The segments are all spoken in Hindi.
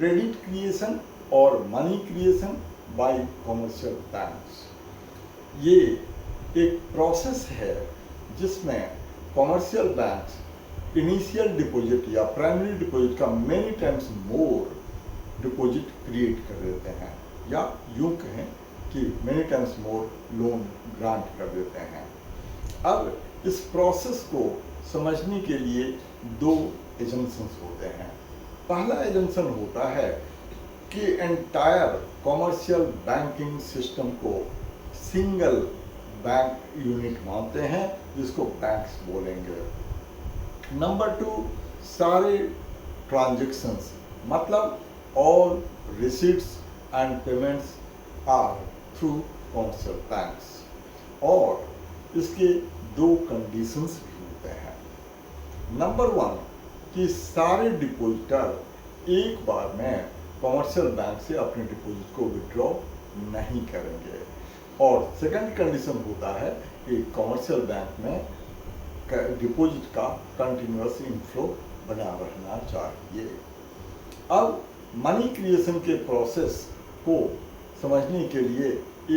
क्रेडिट क्रिएशन और money creation bye commercial banks. ये एक प्रोसेस है जिसमें कमर्शियल बैंक्स इनिशियल डिपॉजिट या प्राइमरी डिपॉजिट का many times more deposit create कर देते हैं, या यूं कहें कि many times more loan grant कर देते हैं। अब इस प्रोसेस को समझने के लिए दो एजम्पशंस होते हैं। पहला एजम्पशन होता है कि एंटायर कमर्शियल बैंकिंग सिस्टम को सिंगल बैंक यूनिट मानते हैं, जिसको बैंक्स बोलेंगे। नंबर 2, सारे ट्रांजैक्शंस मतलब all receipts and payments are through commercial banks. और इसके दो कंडीशंस भी होते हैं। नंबर 1 कि सारे डिपॉजिटर एक बार में कमर्शियल बैंक से अपने डिपॉजिट को विड्रॉ नहीं करेंगे। और सेकंड कंडीशन होता है कि कमर्शियल बैंक में डिपॉजिट का कंटिन्यूअस इनफ्लो बना रहना चाहिए। अब मनी क्रिएशन के प्रोसेस को समझने के लिए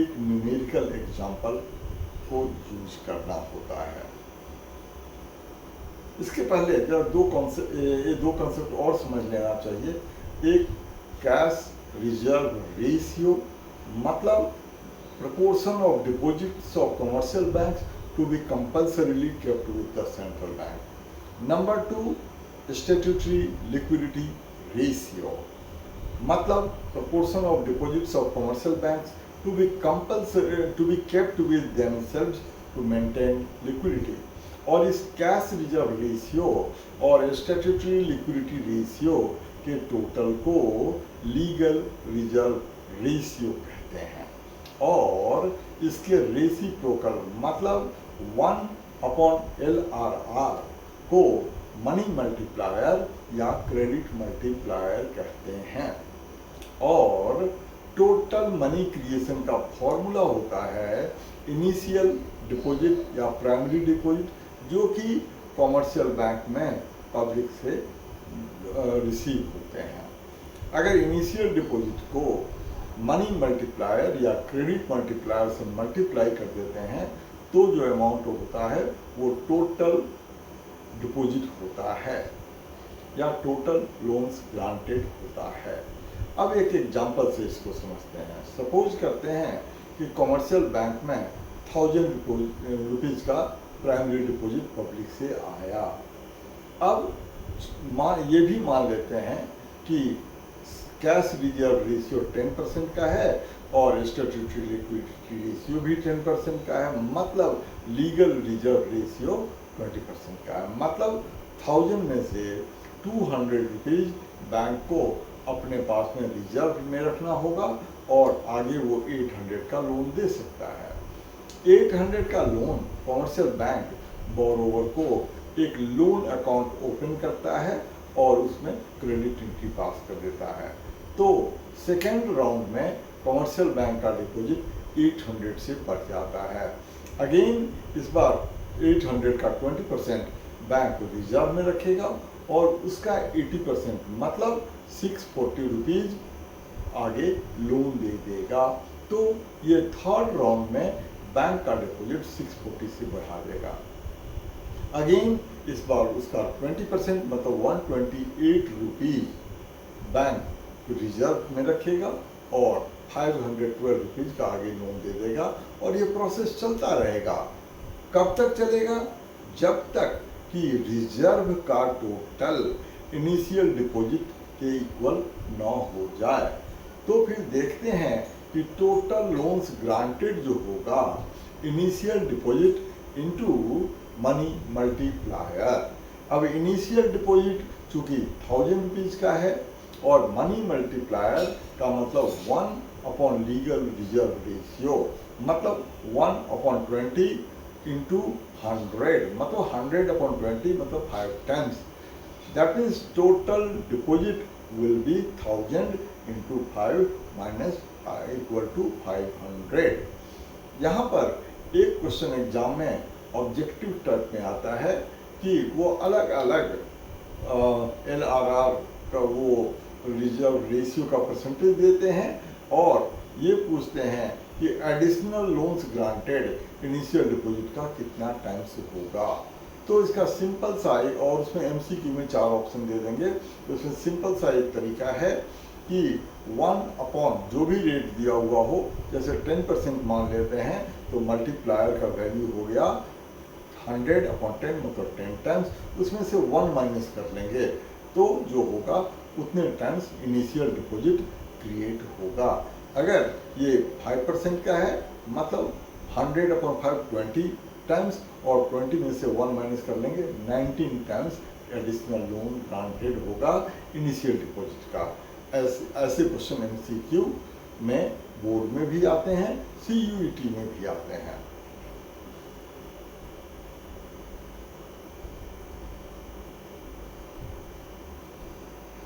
एक न्यूमेरिकल एग्जांपल को यूज करना होता है। इसके पहले जब दो कॉन्सेप्ट और समझ लेना चाहिए। एक कैश रिजर्व रेशियो मतलब proportion of deposits of commercial banks to be compulsorily kept with the central bank. Number 2, statutory liquidity ratio मतलब proportion of deposits of commercial banks to be compulsory to be kept with themselves to maintain liquidity। और इस कैश रिजर्व रेशियो और स्टैट्यूटरी लिक्विडिटी रेशियो के टोटल को लीगल रिजर्व रेशियो कहते हैं। और इसके रेसिप्रोकल मतलब 1/LRR को मनी मल्टीप्लायर या क्रेडिट मल्टीप्लायर कहते हैं। और टोटल मनी क्रिएशन का फॉर्मूला होता है इनिशियल डिपॉजिट या प्राइमरी डिपॉजिट, जो कि कमर्शियल बैंक में पब्लिक से रिसीव होते हैं। अगर इनिशियल डिपॉजिट को मनी मल्टीप्लायर या क्रेडिट मल्टीप्लायर से मल्टीप्लाई कर देते हैं तो जो अमाउंट होता है वो टोटल डिपॉजिट होता है या टोटल लोन्स ग्रांटेड होता है। अब एक एग्जांपल से इसको समझते हैं। सपोज करते हैं कि कमर्शियल बैंक में 1000 रुपीज़ का प्राइमरी डिपॉजिट पब्लिक से आया। अब ये भी मान लेते हैं कि कैश रिजर्व रेशियो 10% का है और स्टैट्यूटरी लिक्विडिटी रेशियो भी 10% का है, मतलब लीगल रिजर्व रेशियो 20% का है। मतलब 1000 में से 200 रुपीज़ बैंक को अपने पास में रिजर्व में रखना होगा और आगे वो 800 का लोन दे सकता है। 800 का लोन कमर्शियल बैंक बोरोवर को एक लोन अकाउंट ओपन करता है और उसमें क्रेडिट एंट्री पास कर देता है। तो सेकेंड राउंड में कमर्शियल बैंक का डिपॉजिट 800 से बढ़ जाता है। अगेन इस बार 800 का 20% बैंक रिजर्व में रखेगा और उसका 80% मतलब 640 रुपीज़ आगे लोन दे देगा। तो ये थर्ड राउंड में बैंक का डिपॉजिट 640 से बढ़ा देगा। अगेन इस बार उसका 20% मतलब 128 रुपीज़ बैंक रिजर्व में रखेगा और 512 रुपीज़ का आगे लोन दे देगा और ये प्रोसेस चलता रहेगा। कब तक चलेगा? जब तक कि रिजर्व का टोटल इनिशियल डिपॉजिट के इक्वल ना हो जाए। तो फिर देखते हैं कि टोटल लोन्स ग्रांटेड जो होगा initial deposit into money multiplier. अब इनिशियल डिपॉजिट चूंकि 1000 रुपीज़ का है और मनी मल्टीप्लायर का मतलब 1 लीगल रिजर्व रेशियो मतलब 1/20 इंटू 100 मतलब 100/20 मतलब 5 times. That means total deposit will be 1000 into 5 minus equal to 500। यहाँ पर एक क्वेश्चन एग्जाम में ऑब्जेक्टिव टाइप में आता है कि वो अलग अलग LRR का वो रिजर्व रेशियो का परसेंटेज देते हैं और ये पूछते हैं कि additional loans granted initial deposit का कितना टाइम्स होगा। तो इसका सिंपल सा एक, और उसमें एमसीक्यू में 4 ऑप्शन दे देंगे, तो उसमें सिंपल सा एक तरीका है कि 1 अपॉन जो भी रेट दिया हुआ हो, जैसे 10% मान लेते हैं तो मल्टीप्लायर का वैल्यू हो गया 100 अपॉन 10 मतलब 10 टाइम्स, उसमें से 1 माइनस कर लेंगे तो जो होगा उतने टाइम्स इनिशियल डिपॉजिट क्रिएट होगा। अगर ये 5% का है मतलब 100 अपॉन 5 20 टाइम्स और 20 में से 1 माइनस कर लेंगे 19 टाइम्स एडिशनल लोन ग्रांटेड होगा इनिशियल डिपॉजिट का। ऐसे क्वेश्चन एमसीक्यू में बोर्ड में भी आते हैं, सीयूईटी में भी आते हैं।